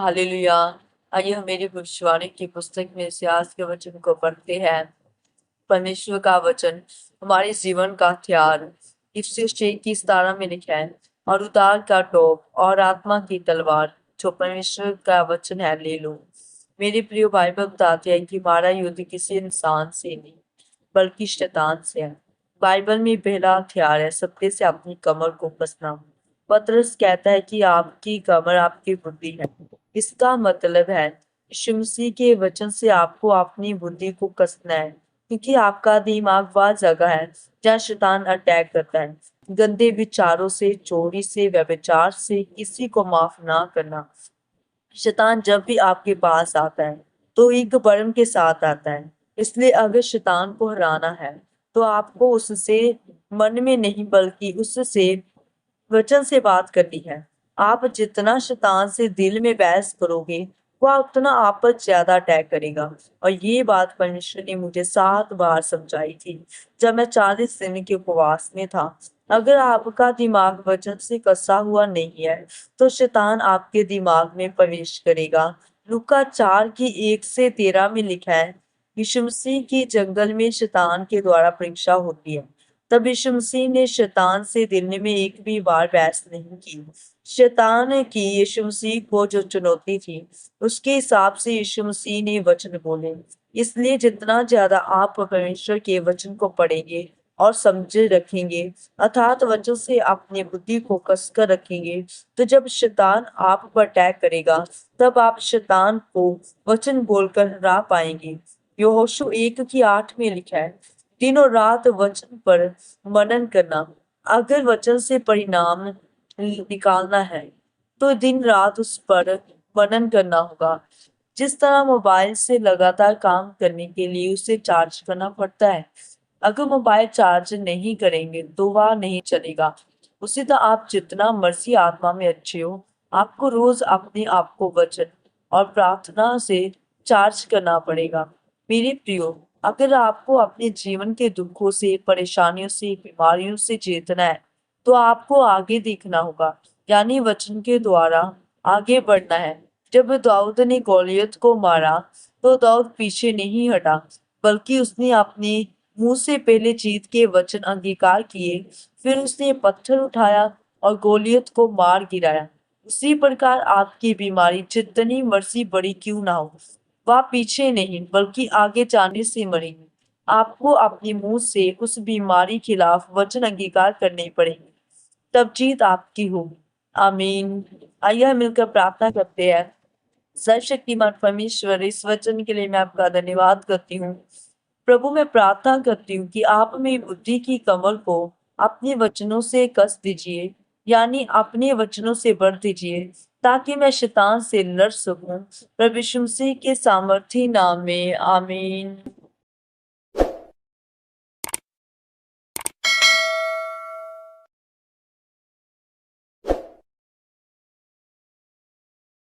Hallelujah. आइए हम मेरी भविष्यवाणी की पुस्तक में से आज के वचन को पढ़ते हैं। परमेश्वर का वचन हमारे जीवन का हथियार इफिसियों 6:17 में लिखा है, और उद्धार का टोप और आत्मा की तलवार जो परमेश्वर का वचन है ले लो। मेरे प्रिय बाइबल बताते हैं कि हमारा युद्ध किसी इंसान से नहीं बल्कि शैतान से है। बाइबल में पहला हथियार है सत्य से अपनी कमर को कसना। पतरस कहता है कि आपकी कमर आपकी बुद्धि है। इसका मतलब है यीशु मसीह के वचन से आपको अपनी बुद्धि को कसना है, क्योंकि आपका दिमाग वह जगह है जहाँ शैतान अटैक करता है। गंदे विचारों से, चोरी से, व्यभिचार से, किसी को माफ ना करना। शैतान जब भी आपके पास आता है तो एक बर्म के साथ आता है। इसलिए अगर शैतान को हराना है तो आपको उससे मन में नहीं बल्कि उससे वचन से बात करनी है। आप जितना शैतान से दिल में बहस करोगे वह उतना आप पर ज्यादा अटैक करेगा। और ये बात परमेश्वर ने मुझे 7 बार समझाई थी जब मैं 40 दिन के उपवास में था। अगर आपका दिमाग वचन से कसा हुआ नहीं है तो शैतान आपके दिमाग में प्रवेश करेगा। लूका 4:1 से 13 में लिखा है, यीशु मसीह की जंगल में शैतान के द्वारा परीक्षा होती है। तब यीशु मसीह ने शैतान से दिल में एक भी बार बहस नहीं की। शैतान की यीशु मसीह को जो चुनौती थी उसके हिसाब से यीशु मसीह ने वचन बोले। इसलिए जितना ज्यादा आप परमेश्वर के वचन को पढ़ेंगे और समझे रखेंगे, अर्थात वचन से अपनी बुद्धि को कसकर रखेंगे, तो जब शैतान आप पर अटैक करेगा तब आप शैतान को वचन बोलकर हरा पाएंगे। यहोशू 1:8 में लिखा है, दिनों रात वचन पर मनन करना। अगर वचन से परिणाम निकालना है तो दिन रात उस पर मनन करना होगा। जिस तरह मोबाइल से लगातार काम करने के लिए उसे चार्ज करना पड़ता है, अगर मोबाइल चार्ज नहीं करेंगे तो वह नहीं चलेगा। उसी तरह आप जितना मर्जी आत्मा में अच्छे हो, आपको रोज अपने आप को वचन और प्रार्थना से चार्ज करना पड़ेगा। मेरे प्रियो, अगर आपको अपने जीवन के दुखों से, परेशानियों से, बीमारियों से जीतना है तो आपको आगे देखना होगा, यानी वचन के द्वारा आगे बढ़ना है। जब दाऊद ने गोलियत को मारा तो दाऊद पीछे नहीं हटा, बल्कि उसने अपने मुंह से पहले जीत के वचन अंगीकार किए। फिर उसने पत्थर उठाया और गोलियत को मार गिराया। उसी प्रकार आपकी बीमारी जितनी मर्जी बड़ी क्यों ना हो, वह पीछे नहीं बल्कि आगे जाने से मरेगी। आपको अपने मुंह से उस बीमारी खिलाफ वचन अंगीकार करने पड़ेंगे, तब जीत आपकी होगी। आमीन। आइए हम मिलकर प्रार्थना करते हैं। सर्वशक्तिमान परमेश्वर, इस वचन के लिए मैं आपका धन्यवाद करती हूँ। प्रभु, मैं प्रार्थना करती हूँ कि आप मेरी बुद्धि की कमर को अपने वचनों से कस दीजिए, यानी अपने वचनों से भर दीजिए, ताकि मैं शैतान से लड़ सकूं। प्रभु यीशु मसीह के सामर्थी नाम में आमीन।